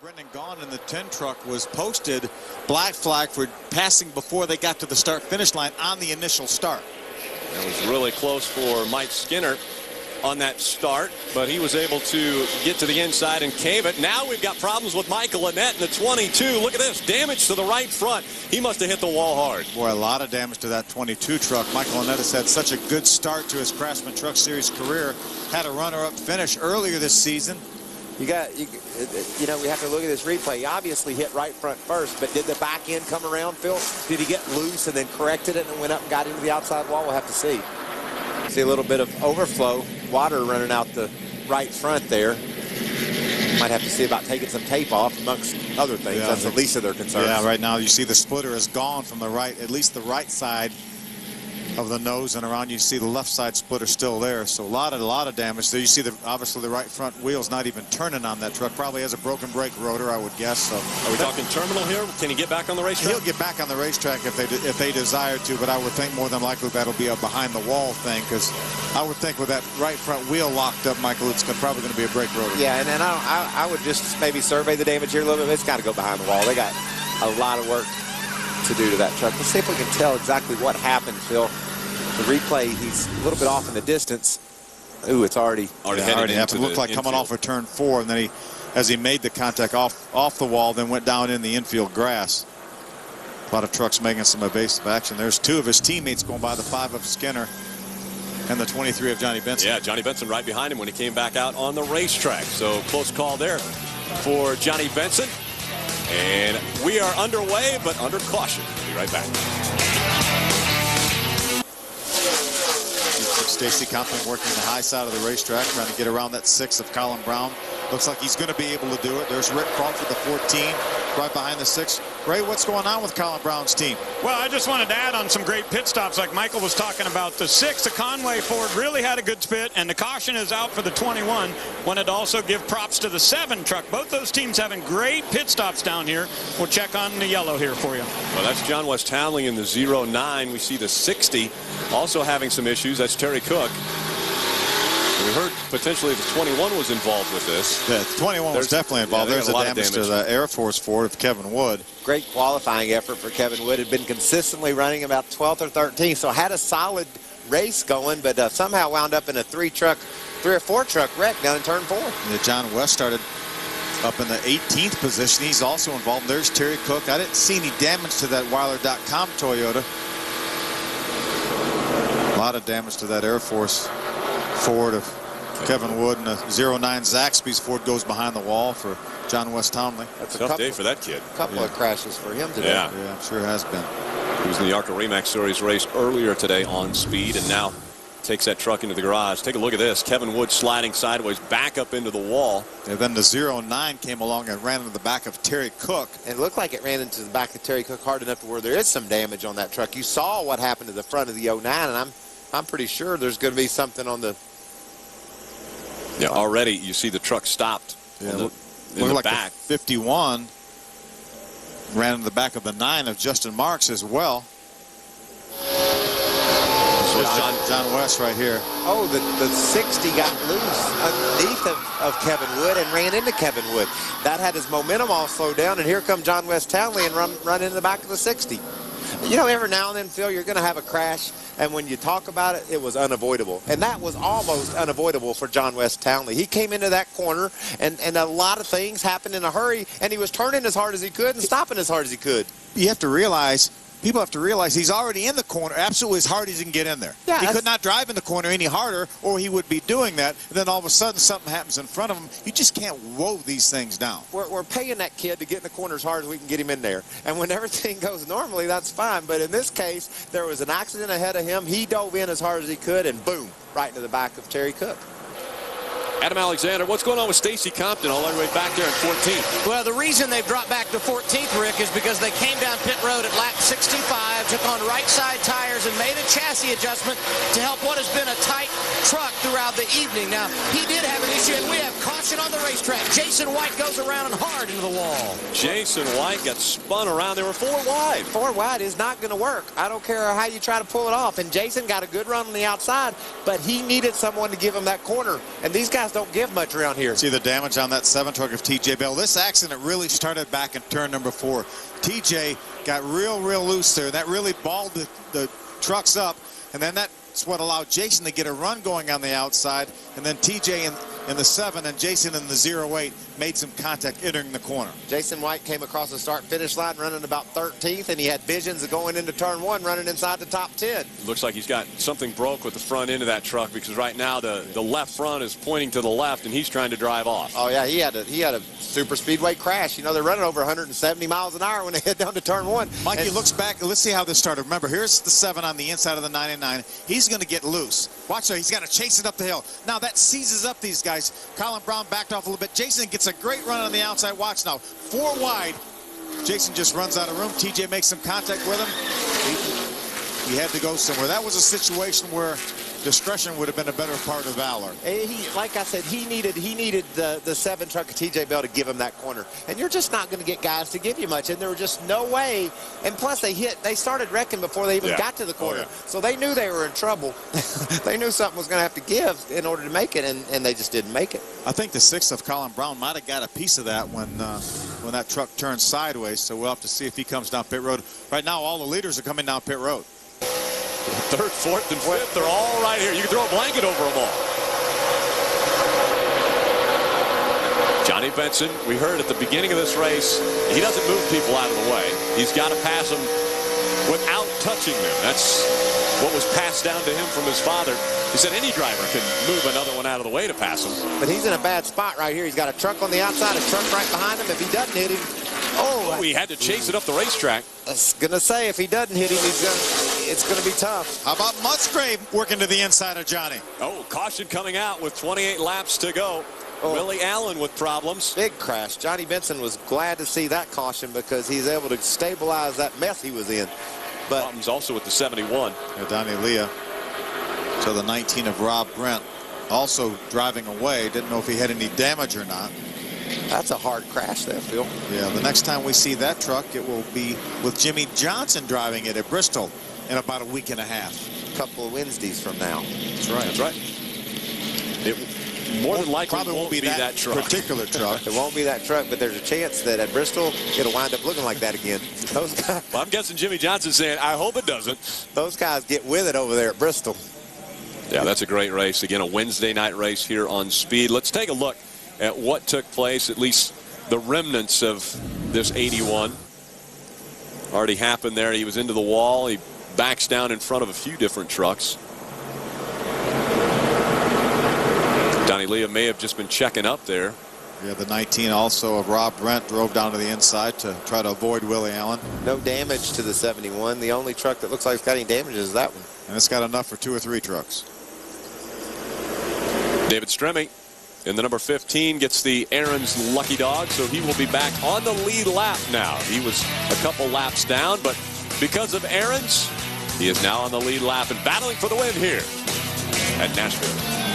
Brendan Gaughan in the 10 truck was posted black flag for passing before they got to the start-finish line on the initial start. It was really close for Mike Skinner on that start, but he was able to get to the inside and cave it. Now we've got problems with Michael Annett in the 22. Look at this, damage to the right front. He must have hit the wall hard. Boy, a lot of damage to that 22 truck. Michael Annett has had such a good start to his Craftsman Truck Series career. Had a runner-up finish earlier this season. You know, we have to look at this replay. He obviously hit right front first, but did the back end come around, Phil? Did he get loose and then corrected it and went up and got into the outside wall? We'll have to see. See a little bit of overflow, water running out the right front there. Might have to see about taking some tape off, amongst other things. Yeah, that's the least of their concerns. Yeah, right now you see the splitter is gone from the right, at least the right side of the nose, and around you see the left side splitter still there. So a lot of damage there. You see obviously the right front wheel's not even turning on that truck. Probably has a broken brake rotor, I would guess. So are we talking terminal here? Can he get back on the racetrack? He'll get back on the racetrack if they desire to, but I would think more than likely that'll be a behind the wall thing, because I would think with that right front wheel locked up, Michael, it's probably going to be a brake rotor. Yeah, and I would just maybe survey the damage here a little bit. It's got to go behind the wall. They got a lot of work to do to that truck. Let's see if we can tell exactly what happened, Phil. The replay, he's a little bit off in the distance. Ooh, it's already happened. It looked like coming off of turn 4, and then as he made the contact off the wall, then went down in the infield grass. A lot of trucks making some evasive action. There's 2 of his teammates going by, the 5 of Skinner and the 23 of Johnny Benson. Yeah, Johnny Benson right behind him when he came back out on the racetrack. So close call there for Johnny Benson. And we are underway, but under caution. We'll be right back. Stacy Compton working the high side of the racetrack, trying to get around that 6 of Colin Brown. Looks like he's going to be able to do it. There's Rick Crawford, the 14, right behind the 6. Ray, what's going on with Colin Brown's team? Well, I just wanted to add on some great pit stops like Michael was talking about. The 6, the Conway Ford, really had a good spit, and the caution is out for the 21. Wanted to also give props to the 7 truck. Both those teams having great pit stops down here. We'll check on the yellow here for you. Well, that's John West Townley in the 09. We see the 60 also having some issues. That's Terry Cook. We heard potentially the 21 was involved with this. Yeah, the 21 was definitely involved. There's a damage to the Air Force Ford of Kevin Wood. Great qualifying effort for Kevin Wood. Had been consistently running about 12th or 13th, so had a solid race going, but somehow wound up in a 3 or 4 truck wreck down in turn 4. Yeah, John West started up in the 18th position. He's also involved. There's Terry Cook. I didn't see any damage to that Weiler.com Toyota. A lot of damage to that Air Force Ford of Kevin Wood, and a 09 Zaxby's Ford goes behind the wall for John West Townley. That's a tough day for that kid. A couple of crashes for him today. Yeah, I'm sure has been. He was in the ARCA Remax Series race earlier today on speed, and now takes that truck into the garage. Take a look at this. Kevin Wood sliding sideways back up into the wall. And then the 09 came along and ran into the back of Terry Cook. And it looked like it ran into the back of Terry Cook hard enough to where there is some damage on that truck. You saw what happened to the front of the 09, and I'm pretty sure there's going to be something on the... Yeah, already you see the truck stopped in the like back. The 51 ran into the back of the 9 of Justin Marks as well. So John West right here. Oh, the 60 got loose underneath of Kevin Wood and ran into Kevin Wood. That had his momentum all slowed down, and here come John West Townley and run into the back of the 60. You know, every now and then, Phil, you're going to have a crash, and when you talk about it, it was unavoidable. And that was almost unavoidable for John West Townley. He came into that corner, and a lot of things happened in a hurry, and he was turning as hard as he could and stopping as hard as he could. You have to realize... People have to realize he's already in the corner absolutely as hard as he can get in there. Yeah, he could not drive in the corner any harder, or he would be doing that. And then all of a sudden something happens in front of him. You just can't woe these things down. We're paying that kid to get in the corner as hard as we can get him in there. And when everything goes normally, that's fine. But in this case, there was an accident ahead of him. He dove in as hard as he could, and boom, right into the back of Terry Cook. Adam Alexander, what's going on with Stacy Compton all the way back there at 14th? Well, the reason they've dropped back to 14th, Rick, is because they came down pit road at lap 65, took on right side tires, and made a chassis adjustment to help what has been a tight truck throughout the evening. Now, he did have an issue, and we have caution on the racetrack. Jason White goes around and hard, and into the wall. Jason White got spun around. They were 4 wide. 4 wide is not going to work. I don't care how you try to pull it off. And Jason got a good run on the outside, but he needed someone to give him that corner. And these guys don't give much around here. See the damage on that 7 truck of TJ Bell. This accident really started back in turn number 4. TJ got real loose there. That really balled the trucks up. And then that's what allowed Jason to get a run going on the outside. And then TJ in the 7 and Jason in the 08 made some contact entering the corner. Jason White came across the start-finish line running about 13th, and he had visions of going into turn 1 running inside the top 10. Looks like he's got something broke with the front end of that truck, because right now the left front is pointing to the left, and he's trying to drive off. Oh, yeah, he had a super speedway crash. You know, they're running over 170 miles an hour when they head down to turn 1. Mikey looks back. Let's see how this started. Remember, here's the 7 on the inside of the 99. He's going to get loose. Watch that. He's got to chase it up the hill. Now that seizes up these guys. Colin Brown backed off a little bit. Jason gets a great run on the outside. Watch now. 4 wide. Jason just runs out of room. TJ makes some contact with him. He had to go somewhere. That was a situation where discretion would have been a better part of valor. Like I said, he needed the 7 truck of TJ Bell to give him that corner. And you're just not going to get guys to give you much. And there was just no way. And plus they started wrecking before they even got to the corner. Oh, yeah. So they knew they were in trouble. They knew something was going to have to give in order to make it, and they just didn't make it. I think the 6 of Colin Brown might have got a piece of that when that truck turned sideways. So we'll have to see if he comes down pit road. Right now, all the leaders are coming down pit road. 3rd, 4th, and 5th, they're all right here. You can throw a blanket over them all. Johnny Benson, we heard at the beginning of this race, he doesn't move people out of the way. He's got to pass them without touching them. That's what was passed down to him from his father. He said any driver can move another one out of the way to pass him. But he's in a bad spot right here. He's got a truck on the outside, a truck right behind him. If he doesn't hit him, he had to chase it up the racetrack. I was going to say, if he doesn't hit him, it's going to be tough. How about Musgrave working to the inside of Johnny? Oh, caution coming out with 28 laps to go. Willie Allen with problems. Big crash. Johnny Benson was glad to see that caution because he's able to stabilize that mess he was in. But problems also with the 71. Donnie Leah to the 19 of Rob Brent, also driving away. Didn't know if he had any damage or not. That's a hard crash there, Phil. Yeah, the next time we see that truck, it will be with Jimmy Johnson driving it at Bristol in about a week and a half. A couple of Wednesdays from now. That's right. That's right. It more than likely probably won't be that truck. Particular truck. It won't be that truck, but there's a chance that at Bristol it'll wind up looking like that again. Those guys, well, I'm guessing Jimmy Johnson's saying, I hope it doesn't. Those guys get with it over there at Bristol. Yeah, that's a great race. Again, a Wednesday night race here on Speed. Let's take a look at what took place, at least the remnants of this 81. Already happened there. He was into the wall. He backs down in front of a few different trucks. Donnie Leah may have just been checking up there. Yeah, the 19 also of Rob Brent drove down to the inside to try to avoid Willie Allen. No damage to the 71. The only truck that looks like it's got any damage is that one. And it's got enough for 2 or 3 trucks. David Stremme in the number 15 gets the Aaron's lucky dog, so he will be back on the lead lap now. He was a couple laps down, but because of Aaron's, he is now on the lead lap and battling for the win here at Nashville.